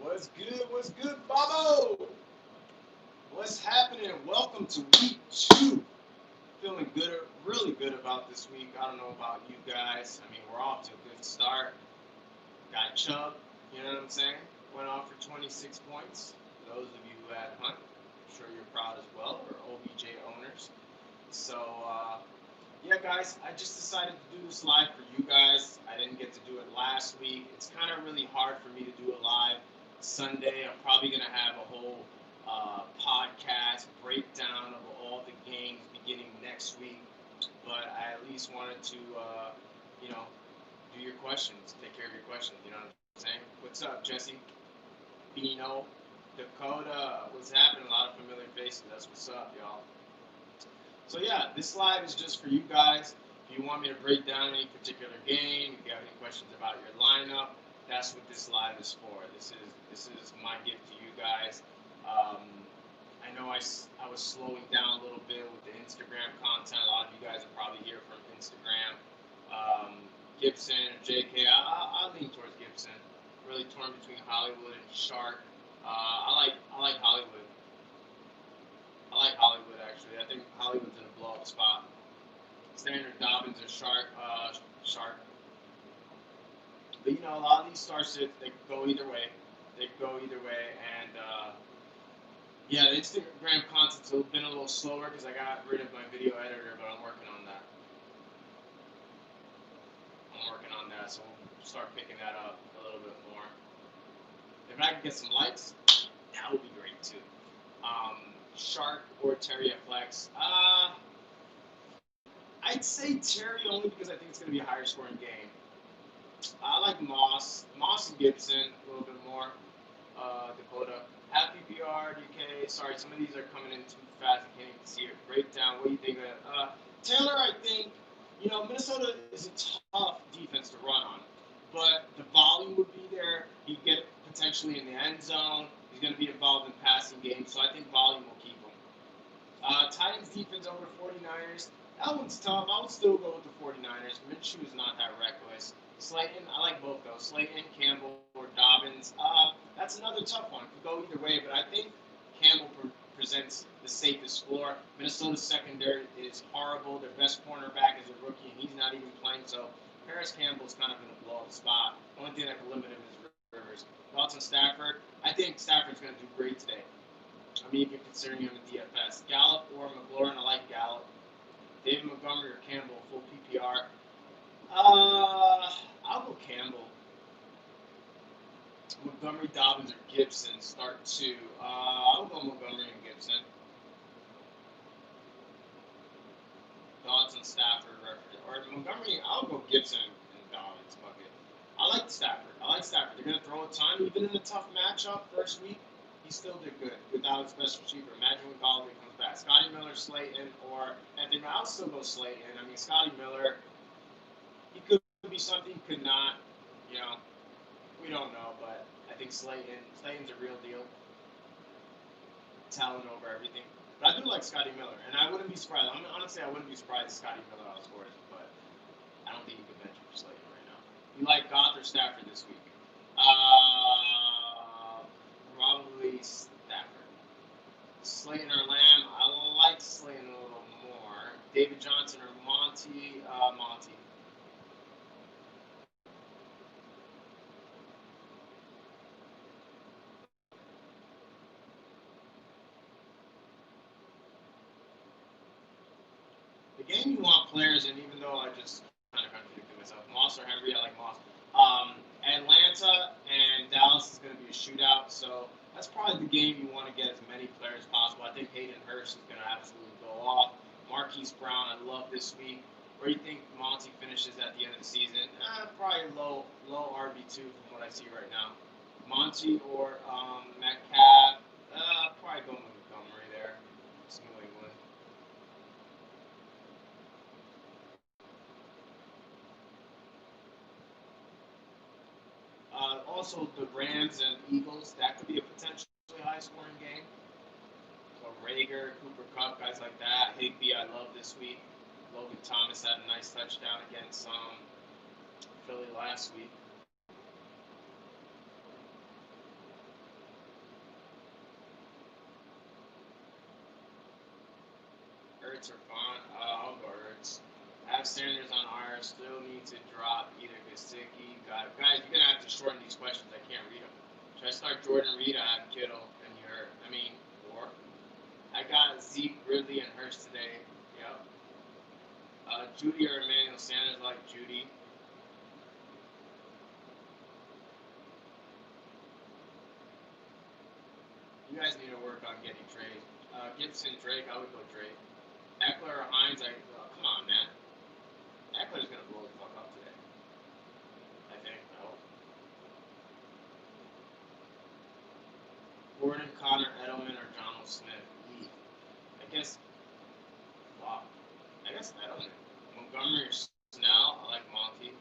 What's good, Bobo? What's happening? Welcome to week 2. Feeling good, really good about this week. I don't know about you guys. I mean, we're off to a good start. Got Chubb, you know what I'm saying? Went off for 26 points. For those of you who had Hunt, I'm sure you're proud as well, or OBJ owners. So, yeah, guys, I just decided to do this live for you guys. I didn't get to do it last week. It's kind of really hard for me to do it live Sunday. I'm probably going to have a whole podcast breakdown of all the games beginning next week. But I at least wanted to, you know, do your questions, take care of your questions. You know what I'm saying? What's up, Jesse? Bino, Dakota, what's happening? A lot of familiar faces. That's what's up, y'all. So yeah, this live is just for you guys. If you want me to break down any particular game, if you have any questions about your lineup, that's what this live is for. This is my gift to you guys. Um, I know I was slowing down a little bit with the Instagram content. A lot of you guys are probably here from Instagram. Gibson or JK, I lean towards Gibson. Really torn between Hollywood and Shark. I like Hollywood. I like Hollywood actually. I think Hollywood's in a blow up spot. Standard Dobbins or Shark. But you know, a lot of these star sits they could go either way. They could go either way, and yeah, the Instagram content's been a little slower because I got rid of my video editor, but I'm working on that. So we'll start picking that up a little bit more. If I can get some likes, that would be great too. Shark or Terry at flex. I'd say Terry only because I think it's going to be a higher scoring game. I like Moss and Gibson a little bit more. Dakota. Happy PR, DK. Sorry, some of these are coming in too fast. I can't even see it. Breakdown. What do you think of that? Taylor, I think, Minnesota is a tough defense to run on. But the volume would be there. He'd get potentially in the end zone. He's going to be involved in passing games. So I think volume will keep him. Titans defense over 49ers. That one's tough. I would still go with the 49ers. Minshew is not that reckless. Slayton, I like both those. Slayton, Campbell, or Dobbins. That's another tough one. Could go either way, but I think Campbell presents the safest floor. Minnesota's secondary is horrible. Their best cornerback is a rookie, and he's not even playing. So Paris Campbell's kind of in a blow-up spot. The only thing that can limit him is Rivers. Thoughts on Stafford? I think Stafford's going to do great today. I mean, if you're considering him a DFS. Gallup or McLaurin, I like Gallup. David Montgomery or Campbell, full PPR. I'll go Campbell. Montgomery, Dobbins, or Gibson start two. I'll go Montgomery and Gibson. Thoughts on Stafford or Montgomery? I'll go Gibson and Dobbins. Fuck it. I like Stafford. They're gonna throw a ton, even in a tough matchup first week. He still did good without his best receiver. Imagine when Golladay comes back. Scotty Miller, Slayton, or Anthony. I'll still go Slayton. I mean, Scotty Miller, he could be something, could not. You know, we don't know, but I think Slayton's a real deal. Talent over everything. But I do like Scotty Miller, and I wouldn't be surprised. Honestly, I wouldn't be surprised if Scotty Miller outscores, but I don't think you could mention for Slayton right now. You like Goff or Stafford this week? Probably Stafford. Slayton or Lamb? I like Slayton a little more. David Johnson or Monty? Monty. The game you want players in, even though I just kind of contradicted myself. Moss or Henry, I like Moss. Atlanta and Dallas is going to be a shootout, so that's probably the game you want to get as many players as possible. I think Hayden Hurst is going to absolutely go off. Marquise Brown, I love this week. Where do you think Monty finishes at the end of the season? Probably low RB2 from what I see right now. Monty or Metcalf, probably go Montgomery there. It's New England. Also, the Rams and Eagles, that could be a potentially high-scoring game. So Rager, Cooper Kupp, guys like that. Higby, I love this week. Logan Thomas had a nice touchdown against Philly last week. Hurts or Font? I'll go Hurts. I have Sanders on IR. Still need to drop either Gesicki. Guys, you're gonna have to shorten these questions. I can't read them. Should I start Jordan Reed? I have Kittle and you hurt. Or I got Zeke, Ridley, and Hurts today. Yep. Judy or Emmanuel Sanders, like Judy. You guys need to work on getting trades. Gibson, Drake, I would go Drake. Eckler or Hines, come on, man. Eckler's gonna blow the fuck up today. I think. I hope. Gordon, Connor, Edelman, or Donald Smith. I guess. Wow. I guess Edelman. Montgomery or Snell. I like Monty.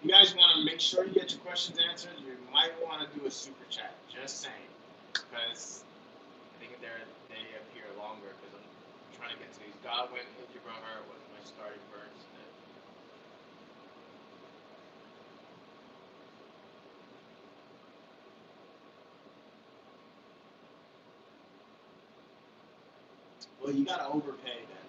You guys want to make sure you get your questions answered, you might want to do a super chat. Just saying, because I think they appear longer because I'm trying to get to these. Godwin, Hart was my starting first. Well, you gotta overpay then.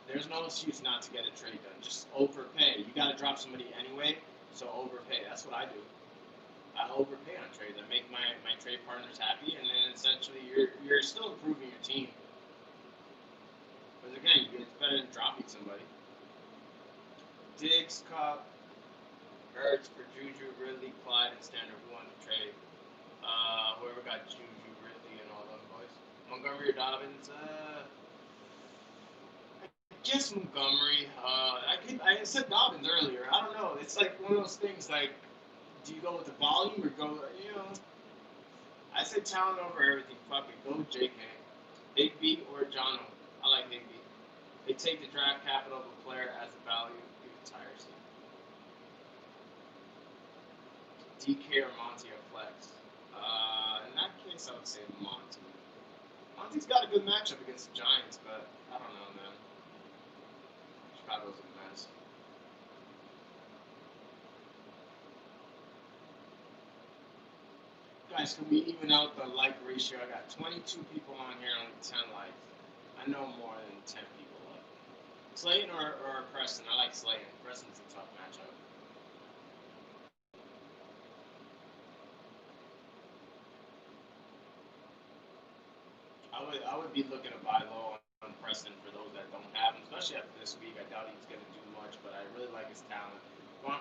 There's no excuse not to get a trade done. Just overpay. You gotta drop somebody anyway, so overpay. That's what I do. I overpay on trades. I make my trade partners happy, and then essentially you're still improving your team. But again, it's better than dropping somebody. Diggs, Cup, Hurts for Juju, Ridley, Clyde, and Standard one to trade. Whoever got Juju, Ridley, and all those boys. Montgomery or Dobbins? I guess Montgomery. I said Dobbins earlier. I don't know. It's like one of those things. Like, do you go with the volume or go? I said talent over everything. Fuck it. Go with J.K. Higby or Jono. I like Higby. They take the draft capital of a player as a value. He retires. DK or Monty or Flex. In that case, I would say Monty. Monty's got a good matchup against the Giants, but I don't know, man. Chicago's a mess. Guys, can we even out the like ratio? I got 22 people on here, only 10 likes. I know more than 10 people left. Slayton or Preston? I like Slayton. Preston's a tough matchup. I would be looking to buy low on Preston for those that don't have him, especially after this week. I doubt he's going to do much, but I really like his talent.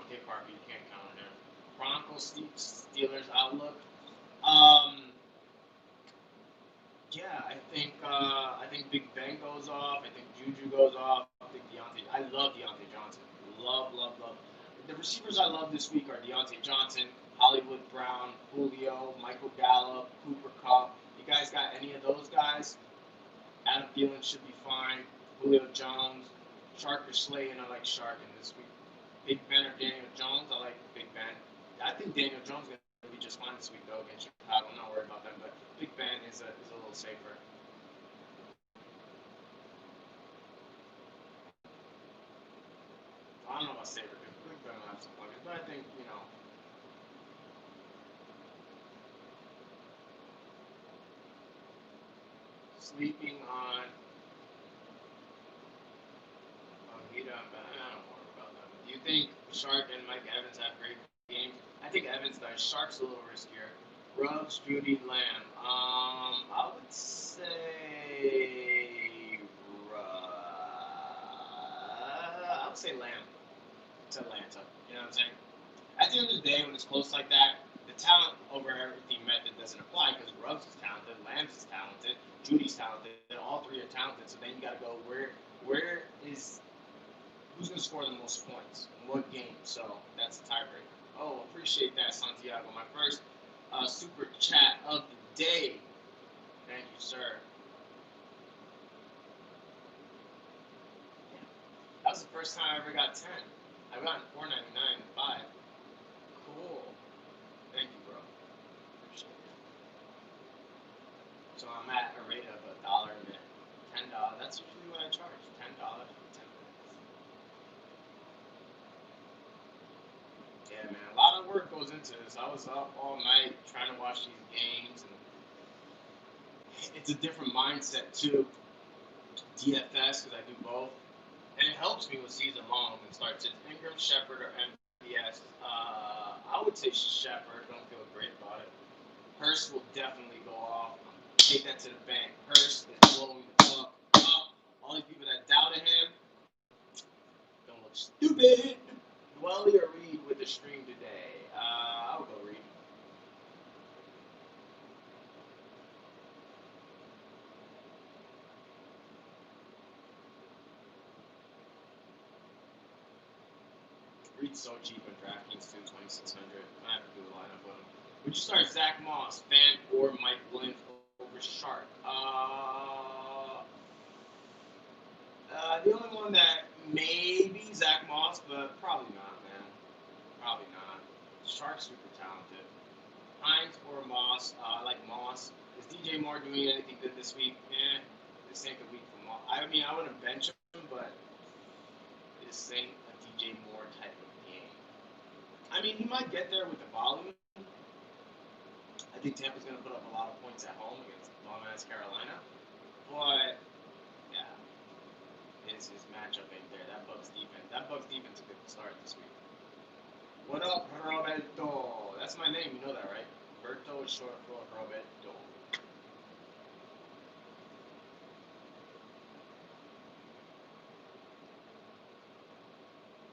K. Parker, you can't count on him. Broncos, Steelers outlook. Yeah, I think Big Ben goes off. I think Juju goes off. I think Deontay. I love Deontay Johnson. Love. The receivers I love this week are Deontay Johnson, Hollywood Brown, Julio, Michael Gallup, Cooper Kupp. You guys got any of those guys? Adam Thielen should be fine. Julio Jones, Shark or Slayton. I like Shark in this week. Big Ben or Daniel Jones. I like Big Ben. I think Daniel Jones is going to be just fine this week though against Chicago. I'm not worried about them, but Big Ben is a little safer. I don't know about safer because Big Ben will have some points, but I think sleeping on Hita and Ben. I don't worry about them. Do you think Shark and Mike Evans have great games? I think Evans does. Shark's a little riskier. Ruggs, Judy, Lamb. I would say I would say Lamb to Atlanta. You know what I'm saying? At the end of the day, when it's close like that, the talent over everything method doesn't apply because Ruggs is talented, Lambs is talented, Judy's talented, all three are talented. So then you got to go where is who's going to score the most points in what game? So that's the tiebreaker. Oh, appreciate that, Santiago. My first super chat of the day. Thank you, sir. That was the first time I ever got 10. I've gotten $4.99 and 5. Cool. Thank you, bro. Appreciate it. So I'm at a rate of $1 a minute. $10. That's usually what I charge. $10 for 10 minutes. Yeah, man. A lot of work goes into this. I was up all night trying to watch these games and it's a different mindset too. DFS because I do both, and it helps me with season long and starts. It's Ingram, Shepard, or MVS. I would say Shepard. Don't feel great about it. Hurst will definitely go off. Take that to the bank. Hurst is blowing the fuck up. All these people that doubted him don't look stupid. Dwelly or Reed with the stream today? I'll go Reed. Reed's so cheap in DraftKings too, 2,600. I have to do a lineup with him. Would you start Zach Moss, Fan, or Mike Williams over Sharp? The only one that maybe Zach Moss, but probably not, man. Probably not. Sharp's super talented. Hines or Moss? I like Moss. Is DJ Moore doing anything good this week? This ain't the week for Moss. I mean, I wouldn't bench him, but this ain't a DJ Moore type of game. I mean, he might get there with the volume. I think Tampa's going to put up a lot of points at home against long-ass Carolina. But, yeah, his matchup ain't there. That Bucs defense is a good start this week. What up, Roberto? That's my name. You know that, right? Roberto is short for Roberto.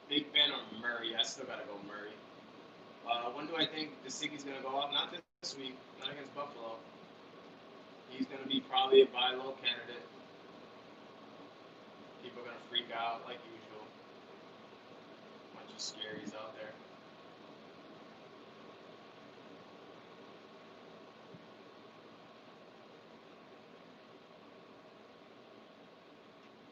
Big Ben or Murray? I still got to go Murray. When do I think Gesicki's going to go off? Not this week. Not against Buffalo. He's going to be probably a buy low candidate. People are going to freak out like usual. Bunch of scaries out there.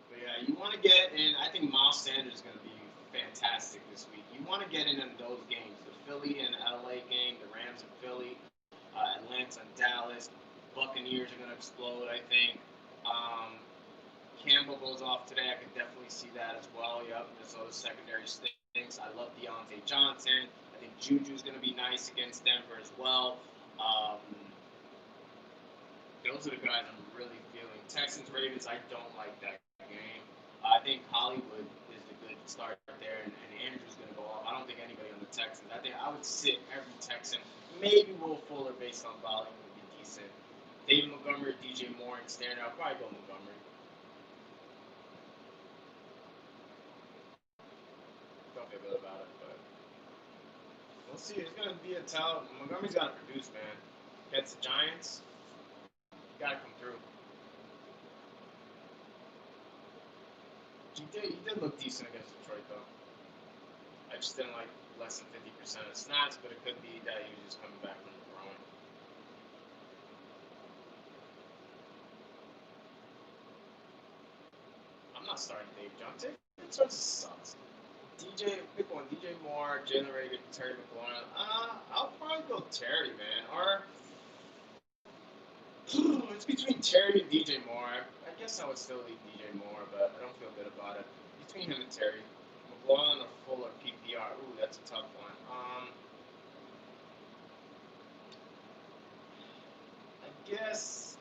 But yeah, you want to get in. I think Miles Sanders is going to be fantastic this week. You want to get in those games. The Philly and LA game, the Rams and Philly, Atlanta and Dallas. Buccaneers are going to explode, I think. Campbell goes off today. I could definitely see that as well. Yep, Minnesota's secondary stinks. I love Deontay Johnson. I think Juju's going to be nice against Denver as well. Those are the guys I'm really feeling. Texans, Ravens, I don't like that game. I think Hollywood is the good start there, and Andrew's going to go off. I don't think anybody on the Texans. I think I would sit every Texan. Maybe Will Fuller based on volume would be decent. David Montgomery, DJ Moore, and Stanley. I'll probably go Montgomery. Don't feel good about it, but we'll see. It's going to be a tell. Montgomery's got to produce, man. Against the Giants, got to come through. He did look decent against Detroit, though. I just didn't like less than 50% of snaps, but it could be that he was just coming back from throwing. I'm not starting Dave Johnson. It sort of sucks. Pick one. DJ Moore, Jalen Reagor, Terry McLaurin. I'll probably go Terry, man. Or it's between Terry and DJ Moore. I guess I would still leave DJ Moore, but I don't feel good about it. Between him and Terry. McLaurin or Fuller PPR. Ooh, that's a tough one. I guess,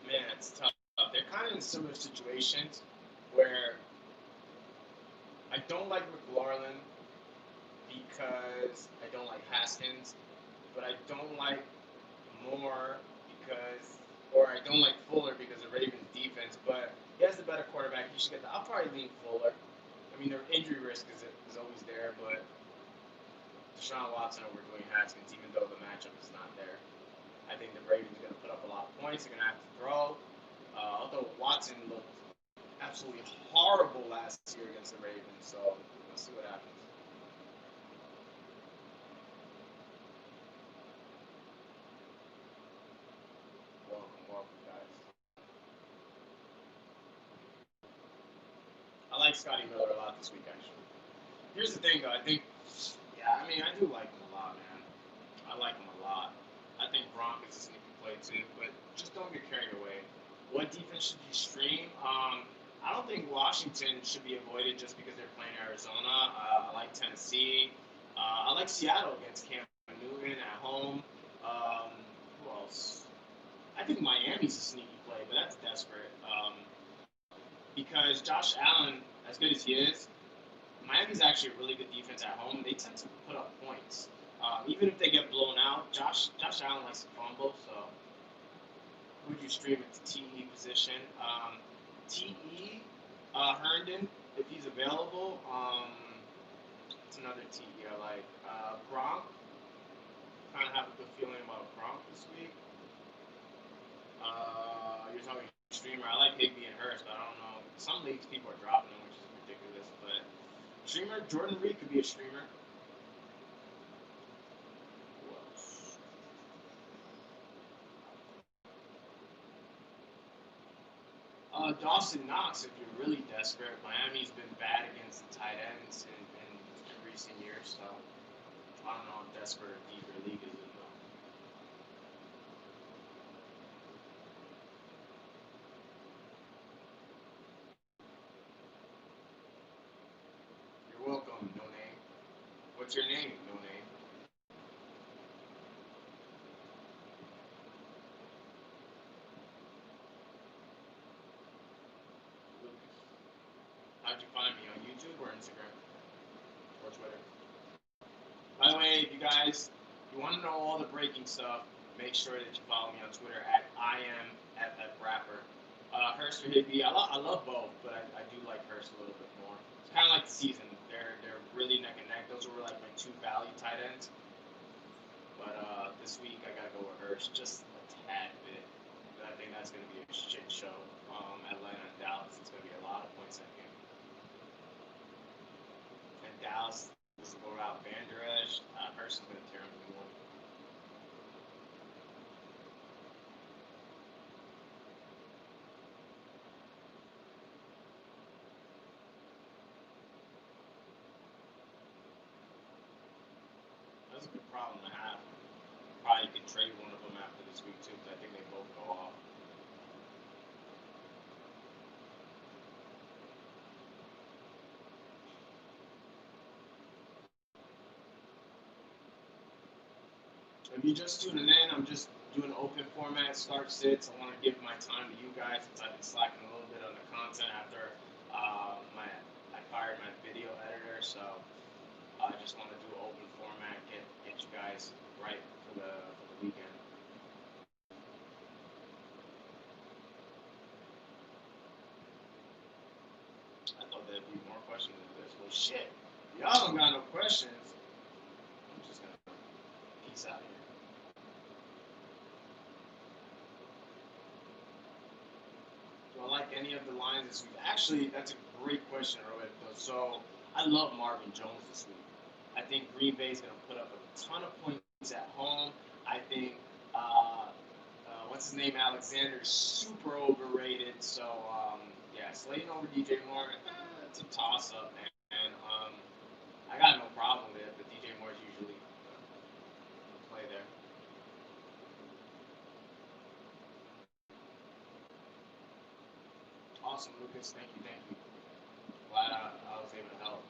man, it's tough. They're kind of in similar situations where I don't like McLaurin because I don't like Haskins, but I don't like Moore or I don't like Fuller because of Ravens defense, but he has the better quarterback. He should get I'll probably lean Fuller. I mean, their injury risk is always there, but Deshaun Watson over Dwayne Haskins, even though the matchup is not there. I think the Ravens are going to put up a lot of points. They're going to have to throw. Although Watson looked absolutely horrible last year against the Ravens, so let's see what happens. Welcome, guys. I like Scotty Miller a lot this week, actually. Here's the thing, though. I do like him a lot, man. I like him a lot. I think Gronk is a sneaky play, too, but just don't get carried away. What defense should you stream? I don't think Washington should be avoided just because they're playing Arizona. I like Tennessee. I like Seattle against Cam Newton at home. Who else? think Miami's a sneaky play, but that's desperate. Because Josh Allen, as good as he is, Miami's actually a really good defense at home. They tend to put up points. Even if they get blown out, Josh Allen likes to fumble, so who'd you stream at the TE position? TE, Herndon, if he's available. It's another TE I like. Gronk, kind of have a good feeling about Gronk this week. You're talking streamer. I like Higby and Hurst, but I don't know. Some leagues people are dropping them, which is ridiculous. But streamer, Jordan Reed could be a streamer. Who else? Dawson Knox, if you're really desperate. Miami's been bad against the tight ends in recent years, so I don't know how desperate or deep your league is in, though. You're welcome, no name. What's your name, no name? Lucas. How'd you find me, on YouTube or Instagram or Twitter? By the way, if you guys you want to know all the breaking stuff, make sure that you follow me on Twitter at IamFFRapper. Hurst or Higby, I love both, but I do like Hurst a little bit more. It's kind of like the season. They're really neck and neck. Those were like my two value tight ends. But this week I gotta go with Hurst just a tad bit. But I think that's gonna be a shit show. Atlanta and Dallas. It's gonna be a lot of points that game. And Dallas is go out Van Der Esch. Hurst is gonna tear him a new one. That's a good problem to have. Probably could trade one of them after this week too, because I think they both go off. If you're just tuning in, I'm just doing open format start sits. I want to give my time to you guys since I've been slacking a little bit on the content after my I fired my video editor, so I just want to do open format, get you guys right for the weekend. I thought there'd be more questions than this. Well, shit, y'all don't got no questions. I'm just gonna peace out here. Do I like any of the lines this week? Actually, that's a great question, Roberto. So I love Marvin Jones this week. I think Green Bay is going to put up a ton of points at home. I think what's his name, Alexander, is super overrated. So yeah, slating over DJ Moore, it's a toss up, man. And I got no problem with it, but DJ Moore is usually play there. Awesome, Lucas. Thank you, thank you. Glad I was able to help.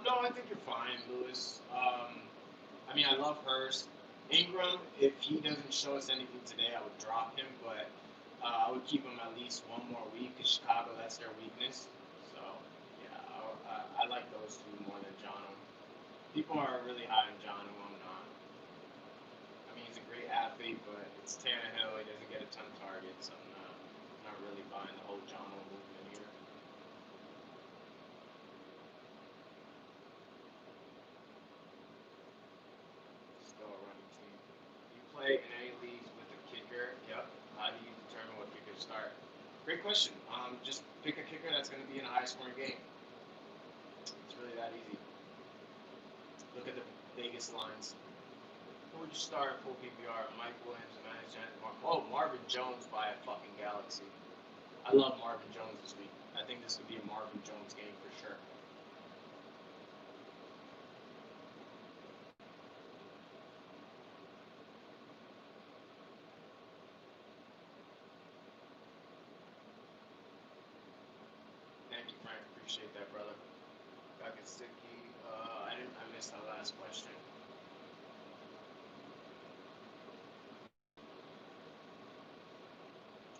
No, I think you're fine, Lewis. I mean, I love Hurst. Ingram, if he doesn't show us anything today, I would drop him, but I would keep him at least one more week because Chicago, that's their weakness. So, yeah, I like those two more than John. People are really high on John, who I'm not. I mean, he's a great athlete, but it's Tannehill. He doesn't get a ton of targets. I'm not really buying the whole John movement here. Still a running team. You play in any leagues with a kicker? Yep. How do you determine what kicker to start? Great question. Just pick a kicker that's going to be in a high-scoring game. It's really that easy. Look at the Vegas lines. Who would you start full PPR? Mike Williams, Emmanuel Janet, Marvin Jones by a fucking galaxy. I love Marvin Jones this week. I think this could be a Marvin Jones game for sure. Thank you, Frank. Appreciate that, brother. Got get sticky. I missed that last question.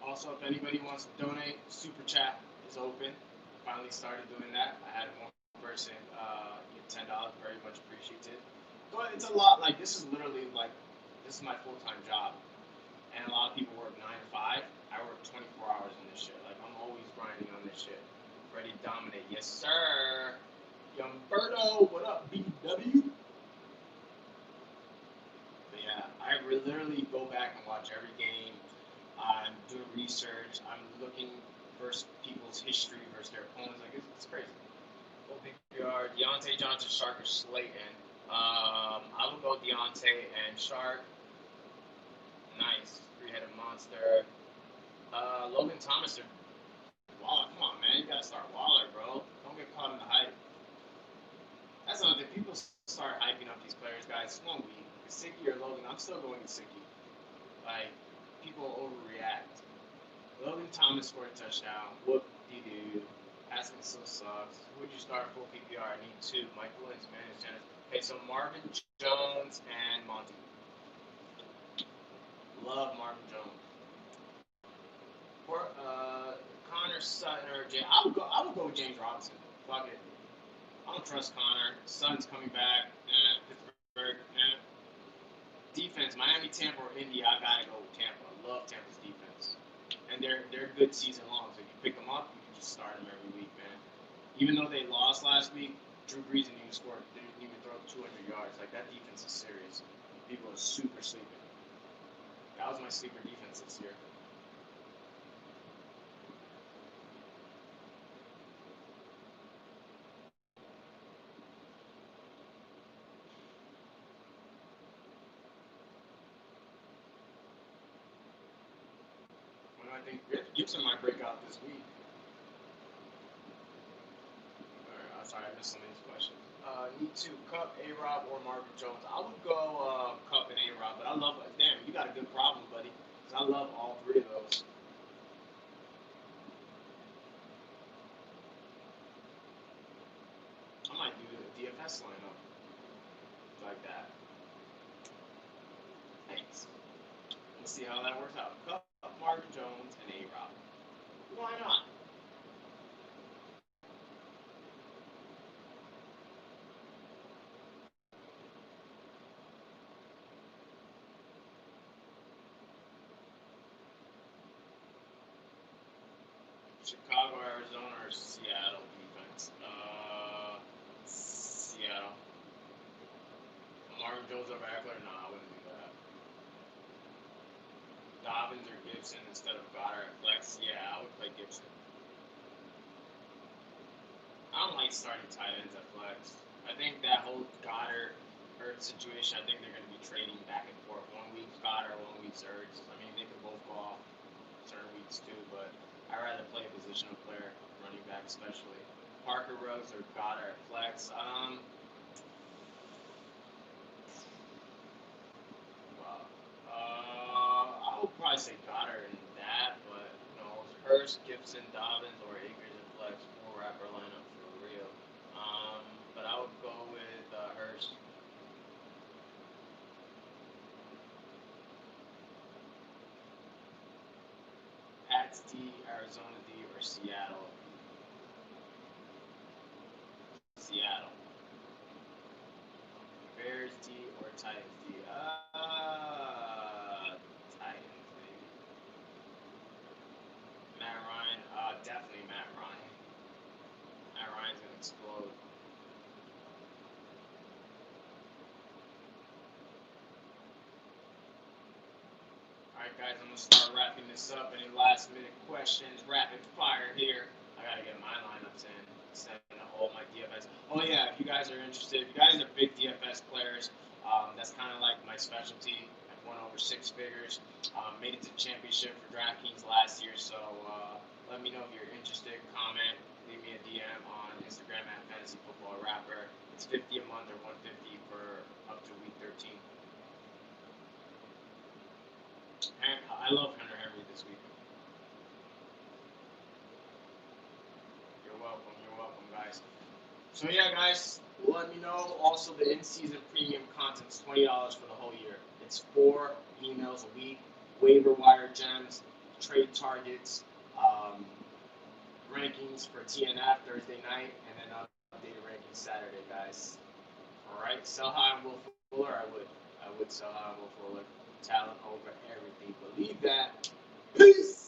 Also, if anybody wants to donate, super chat is open. Finally started doing that. I had one person give $10. Very much appreciated. But it's a lot. Like this is literally like this is my full time job, and a lot of people work 9 to 5. I work 24 hours on this shit. Like I'm always grinding on this shit. Ready to dominate. Yes, sir. Yumberto, what up, BW? But yeah, I literally go back and watch every game. I'm doing research. I'm looking versus people's history versus their opponents. Like it's crazy. OPPR, Deontay Johnson, Shark, or Slayton. I would go Deontay and Shark. Nice, three-headed monster. Logan Thomas or Waller. Come on, man, you gotta start Waller, bro. Don't get caught in the hype. That's another thing. People start hyping up these players, guys. It's 1 week. Gesicki or Logan, I'm still going Gesicki. Like people overreact. Logan Thomas scored a touchdown. Whoop de doo. Asking still sucks. Would you start full PPR? I need two. Mike Williams, Manage Dennis. Okay, so Marvin Jones and Monty. Love Marvin Jones. Or Connor Sutton or Jay. I would go with James Robinson. Fuck it. I don't trust Connor. Sutton's coming back. Pittsburgh. Defense, Miami, Tampa, or Indy. I gotta go with Tampa. Love Tampa's defense. And they're good season long. So if you pick them up, you can just start them every week, man. Even though they lost last week, Drew Brees didn't even score. They didn't even throw 200 yards. Like that defense is serious. People are super sleeping. That was my sleeper defense this year. When I think Gibson might break out this week. Sorry, I missed some of these questions. Need two, Cup, A-Rob, or Marvin Jones. I would go Cup and A-Rob, but I love, damn, you got a good problem, buddy. Because I love all three of those. I might do a DFS lineup like that. Thanks. We'll see how that works out. Cup, Marvin Jones, and A-Rob. Why not? Chicago, Arizona, or Seattle defense? Seattle. Marvin Jones over Eckler? No, I wouldn't do that. Dobbins or Gibson instead of Goddard at flex? Yeah, I would play Gibson. I don't like starting tight ends at flex. I think that whole Goddard Ertz situation, I think they're going to be trading back and forth. 1 week's Goddard, 1 week's Ertz. I mean, they could both go off certain weeks too, but I'd rather play a positional player, running back especially. Parker Rose or Goddard at flex. Well, I would probably say Goddard in that, but Hurst, Gibson, Dobbins, or Akers and flex four rapper lineup for real. But I would go with Hurst. Pats D, Arizona D, or Seattle. Seattle. Bears D or Titans D. Titans maybe. Matt Ryan. Definitely Matt Ryan. Matt Ryan's gonna explode. All right, guys, I'm gonna start wrapping this up. Any last minute questions? Rapid fire here. I gotta get my lineups in. Send all my DFS. Oh yeah, if you guys are interested, if you guys are big DFS players, that's kind of like my specialty. I've won over 6 figures. Made it to the championship for DraftKings last year, so Let me know if you're interested. Comment. Leave me a DM on Instagram at fantasyfootballrapper. It's 50 a month or 150 for up to week 13. And I love Hunter Henry this week. You're welcome. You're welcome, guys. So yeah, guys, let me know. Also, the in-season premium content's $20 for the whole year. It's 4 emails a week, waiver wire gems, trade targets, rankings for TNF Thursday night, and then updated rankings Saturday, guys. All right, sell high on Will Fuller. I would sell high on Will Fuller. Talent over everything. Believe that. Peace.